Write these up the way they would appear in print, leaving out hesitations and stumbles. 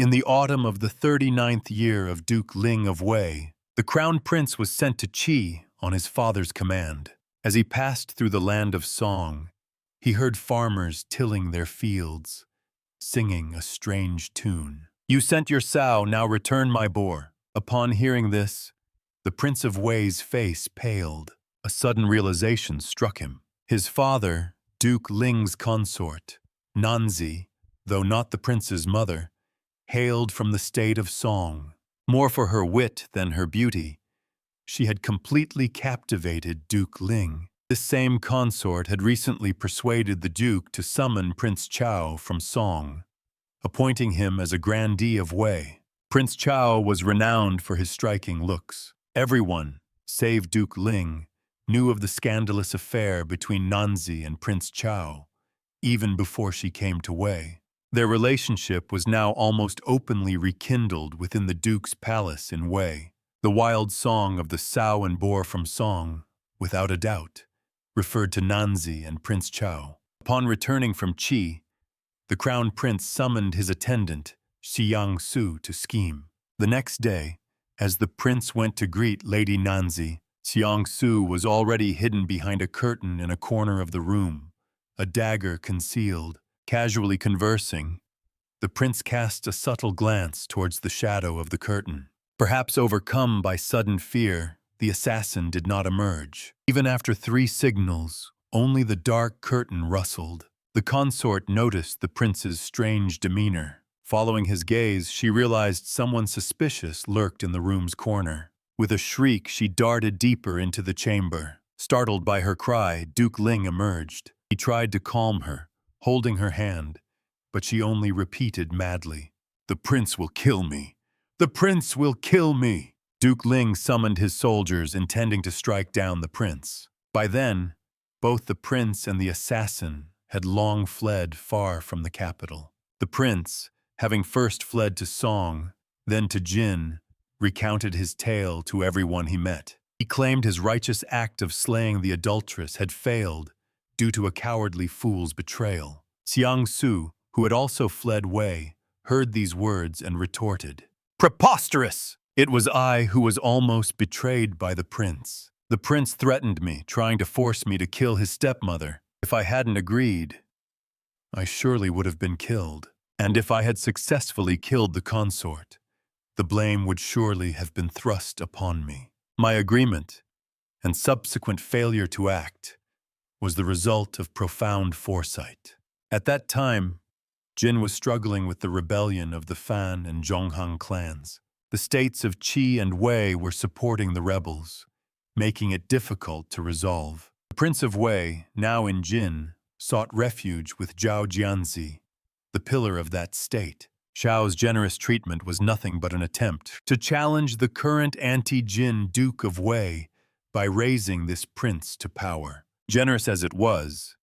In the autumn of the 39th year of Duke Ling of Wei, the crown prince was sent to Qi on his father's command. As he passed through the land of song, he heard farmers tilling their fields, singing a strange tune. "You sent your sow, now return my boar." Upon hearing this, the Prince of Wei's face paled. A sudden realization struck him. His father, Duke Ling's consort, Nanzi, though not the prince's mother, hailed from the state of Song. More for her wit than her beauty, she had completely captivated Duke Ling. This same consort had recently persuaded the Duke to summon Prince Chao from Song, appointing him as a grandee of Wei. Prince Chao was renowned for his striking looks. Everyone, save Duke Ling, knew of the scandalous affair between Nanzi and Prince Chao, even before she came to Wei. Their relationship was now almost openly rekindled within the Duke's palace in Wei. The wild song of the sow and boar from Song, without a doubt, referred to Nanzi and Prince Chao. Upon returning from Qi, the crown prince summoned his attendant, Xiang Su, to scheme. The next day, as the prince went to greet Lady Nanzi, Xiang Su was already hidden behind a curtain in a corner of the room, a dagger concealed. Casually conversing, the prince cast a subtle glance towards the shadow of the curtain. Perhaps overcome by sudden fear, the assassin did not emerge. Even after 3 signals, only the dark curtain rustled. The consort noticed the prince's strange demeanor. Following his gaze, she realized someone suspicious lurked in the room's corner. With a shriek, she darted deeper into the chamber. Startled by her cry, Duke Ling emerged. He tried to calm her, holding her hand, but she only repeated madly, "The prince will kill me! The prince will kill me!" Duke Ling summoned his soldiers, intending to strike down the prince. By then, both the prince and the assassin had long fled far from the capital. The prince, having first fled to Song, then to Jin, recounted his tale to everyone he met. He claimed his righteous act of slaying the adulteress had failed due to a cowardly fool's betrayal. Xiang Su, who had also fled Wei, heard these words and retorted, "Preposterous! It was I who was almost betrayed by the prince. The prince threatened me, trying to force me to kill his stepmother. If I hadn't agreed, I surely would have been killed. And if I had successfully killed the consort, the blame would surely have been thrust upon me. My agreement, and subsequent failure to act, was the result of profound foresight." At that time, Jin was struggling with the rebellion of the Fan and Zhonghang clans. The states of Qi and Wei were supporting the rebels, making it difficult to resolve. The Prince of Wei, now in Jin, sought refuge with Zhao Jianzi, the pillar of that state. Zhao's generous treatment was nothing but an attempt to challenge the current anti-Jin Duke of Wei by raising this prince to power. Generous as it was,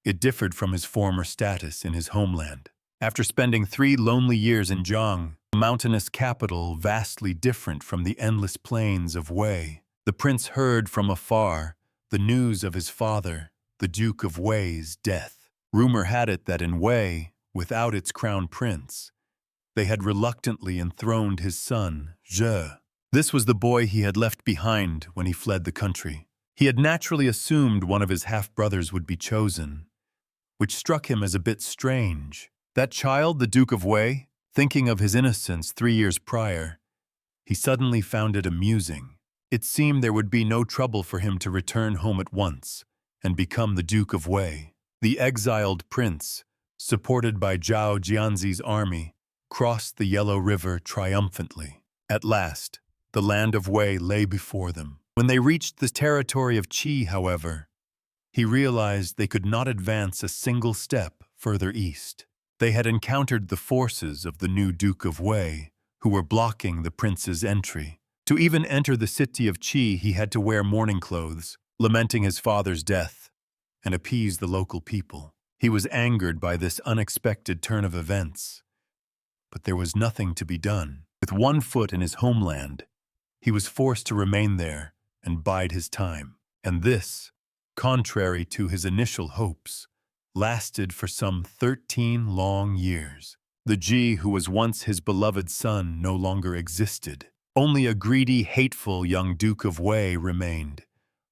it differed from his former status in his homeland. After spending 3 lonely years in Zhang, a mountainous capital vastly different from the endless plains of Wei, the prince heard from afar the news of his father, the Duke of Wei's death. Rumor had it that in Wei, without its crown prince, they had reluctantly enthroned his son, Zhe. This was the boy he had left behind when he fled the country. He had naturally assumed one of his half-brothers would be chosen, which struck him as a bit strange. That child, the Duke of Wei, thinking of his innocence 3 years prior, he suddenly found it amusing. It seemed there would be no trouble for him to return home at once and become the Duke of Wei. The exiled prince, supported by Zhao Jianzi's army, crossed the Yellow River triumphantly. At last, the land of Wei lay before them. When they reached the territory of Qi, however, he realized they could not advance a single step further east. They had encountered the forces of the new Duke of Wei, who were blocking the prince's entry. To even enter the city of Qi, he had to wear mourning clothes, lamenting his father's death, and appease the local people. He was angered by this unexpected turn of events, but there was nothing to be done. With one foot in his homeland, he was forced to remain there and bide his time. And this, contrary to his initial hopes, lasted for some 13 long years. The Ji who was once his beloved son no longer existed. Only a greedy, hateful young Duke of Wei remained,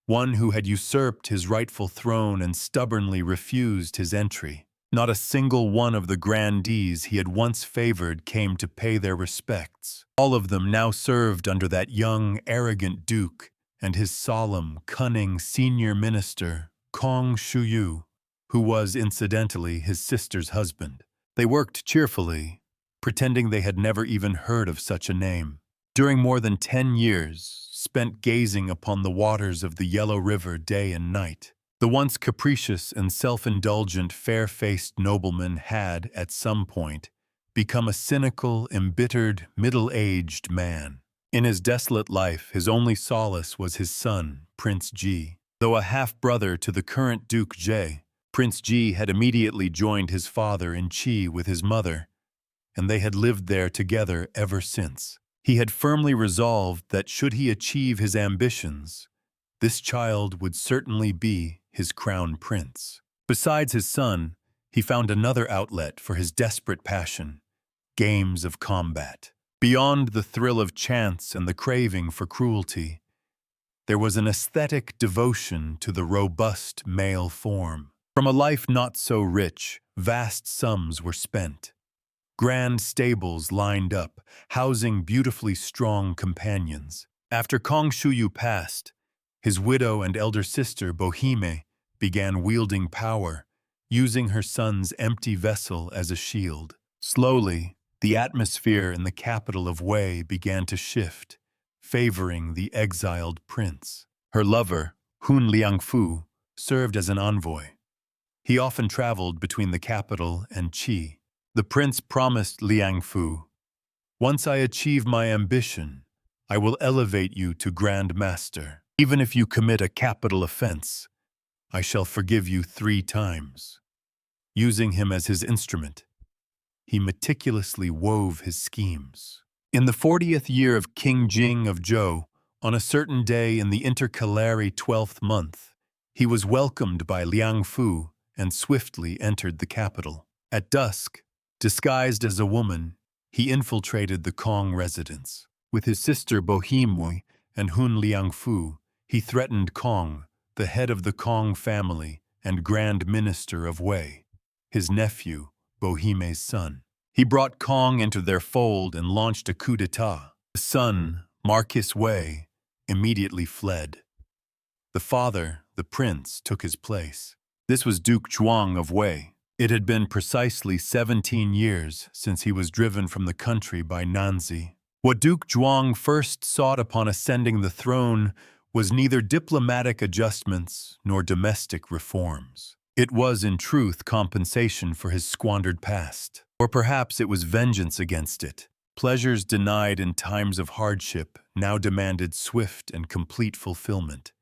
one who had usurped his rightful throne and stubbornly refused his entry. Not a single one of the grandees he had once favored came to pay their respects. All of them now served under that young, arrogant duke and his solemn, cunning senior minister, Kong Shuyu, who was, incidentally, his sister's husband. They worked cheerfully, pretending they had never even heard of such a name. During more than 10 years, spent gazing upon the waters of the Yellow River day and night, the once capricious and self-indulgent fair-faced nobleman had, at some point, become a cynical, embittered, middle-aged man. In his desolate life, his only solace was his son, Prince Ji. Though a half-brother to the current Duke Jie, Prince Ji had immediately joined his father in Qi with his mother, and they had lived there together ever since. He had firmly resolved that should he achieve his ambitions, this child would certainly be his crown prince. Besides his son, he found another outlet for his desperate passion: games of combat. Beyond the thrill of chance and the craving for cruelty, there was an aesthetic devotion to the robust male form. From a life not so rich, vast sums were spent. Grand stables lined up, housing beautifully strong companions. After Kong Shuyu passed, his widow and elder sister, Bohime, began wielding power, using her son's empty vessel as a shield. Slowly, the atmosphere in the capital of Wei began to shift, favoring the exiled prince. Her lover, Hun Liangfu, served as an envoy. He often traveled between the capital and Qi. The prince promised Liangfu, "Once I achieve my ambition, I will elevate you to Grand Master. Even if you commit a capital offense, I shall forgive you 3 times." Using him as his instrument, he meticulously wove his schemes. In the 40th year of King Jing of Zhou, on a certain day in the intercalary 12th month, he was welcomed by Liangfu and swiftly entered the capital. At dusk, disguised as a woman, he infiltrated the Kong residence. With his sister Bohime and Hun Liangfu, he threatened Kong, the head of the Kong family and Grand Minister of Wei, his nephew, Bohime's son. He brought Kong into their fold and launched a coup d'etat. The son, Marquis Wei, immediately fled. The father, the prince, took his place. This was Duke Zhuang of Wei. It had been precisely 17 years since he was driven from the country by Nanzi. What Duke Zhuang first sought upon ascending the throne was neither diplomatic adjustments nor domestic reforms. It was, in truth, compensation for his squandered past. Or perhaps it was vengeance against it. Pleasures denied in times of hardship now demanded swift and complete fulfillment.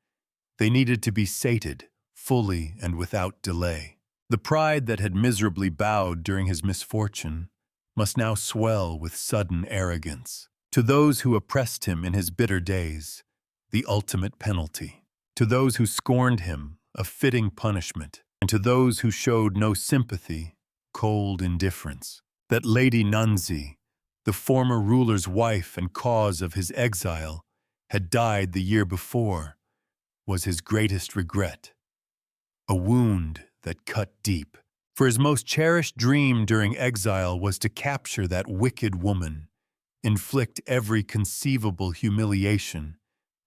They needed to be sated, fully and without delay. The pride that had miserably bowed during his misfortune must now swell with sudden arrogance. To those who oppressed him in his bitter days, the ultimate penalty. To those who scorned him, a fitting punishment. And to those who showed no sympathy, cold indifference. That Lady Nanzi, the former ruler's wife and cause of his exile, had died the year before, was his greatest regret. A wound that cut deep. For his most cherished dream during exile was to capture that wicked woman, inflict every conceivable humiliation,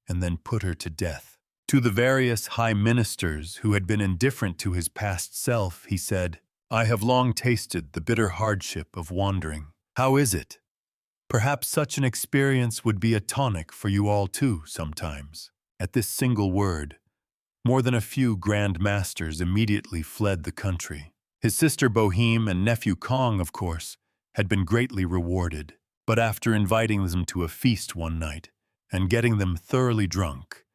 and then put her to death. To the various high ministers who had been indifferent to his past self, he said, "I have long tasted the bitter hardship of wandering. How is it? Perhaps such an experience would be a tonic for you all too sometimes." At this single word, more than a few grand masters immediately fled the country. His sister Bohime and nephew Kong, of course, had been greatly rewarded. But after inviting them to a feast one night and getting them thoroughly drunk,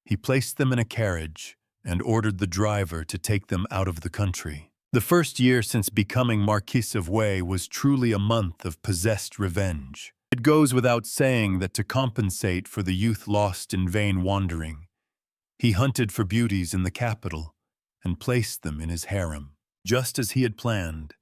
he placed them in a carriage and ordered the driver to take them out of the country. The first year since becoming Marquis of Wei was truly a month of possessed revenge. It goes without saying that to compensate for the youth lost in vain wandering, he hunted for beauties in the capital and placed them in his harem. Just as he had planned,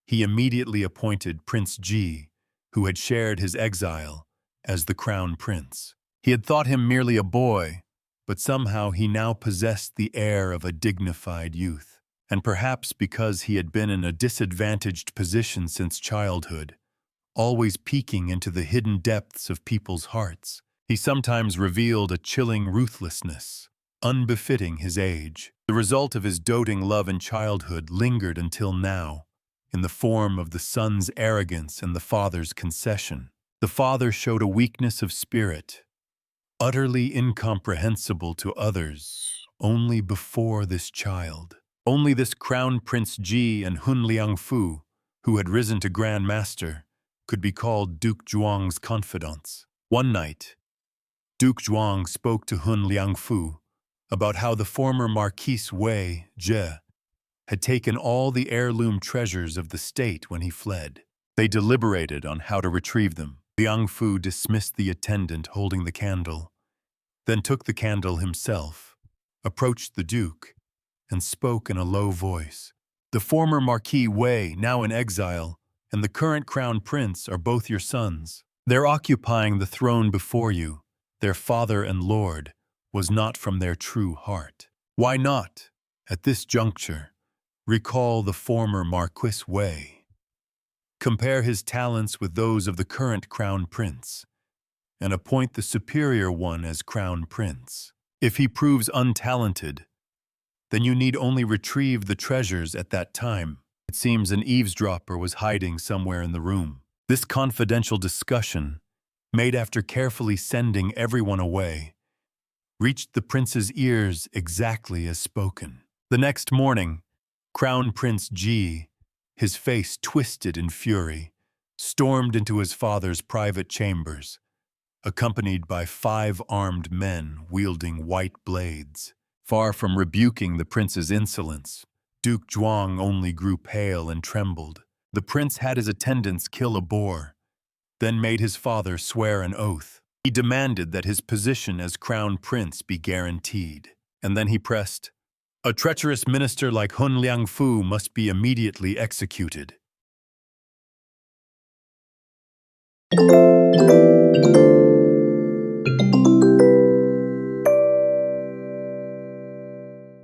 he immediately appointed Prince Ji, who had shared his exile, as the crown prince. He had thought him merely a boy, but somehow he now possessed the air of a dignified youth. And perhaps because he had been in a disadvantaged position since childhood, always peeking into the hidden depths of people's hearts, he sometimes revealed a chilling ruthlessness, unbefitting his age. The result of his doting love in childhood lingered until now, in the form of the son's arrogance and the father's concession. The father showed a weakness of spirit, utterly incomprehensible to others, only before this child. Only this Crown Prince Ji and Hun Liangfu, who had risen to Grand Master, could be called Duke Zhuang's confidants. One night, Duke Zhuang spoke to Hun Liangfu about how the former Marquis Wei Jie had taken all the heirloom treasures of the state when he fled. They deliberated on how to retrieve them. Liangfu dismissed the attendant holding the candle, then took the candle himself, approached the Duke, and spoke in a low voice. The former Marquis Wei, now in exile, and the current Crown Prince are both your sons. Their occupying the throne before you, their father and lord, was not from their true heart. Why not, at this juncture, recall the former Marquis Wei? Compare his talents with those of the current Crown Prince, and appoint the superior one as Crown Prince. If he proves untalented, then you need only retrieve the treasures at that time. It seems an eavesdropper was hiding somewhere in the room. This confidential discussion, made after carefully sending everyone away, reached the prince's ears exactly as spoken. The next morning, Crown Prince Ji, his face twisted in fury, stormed into his father's private chambers, accompanied by 5 armed men wielding white blades. Far from rebuking the prince's insolence, Duke Zhuang only grew pale and trembled. The prince had his attendants kill a boar, then made his father swear an oath. He demanded that his position as crown prince be guaranteed. And then he pressed, "A treacherous minister like Hun Liangfu must be immediately executed."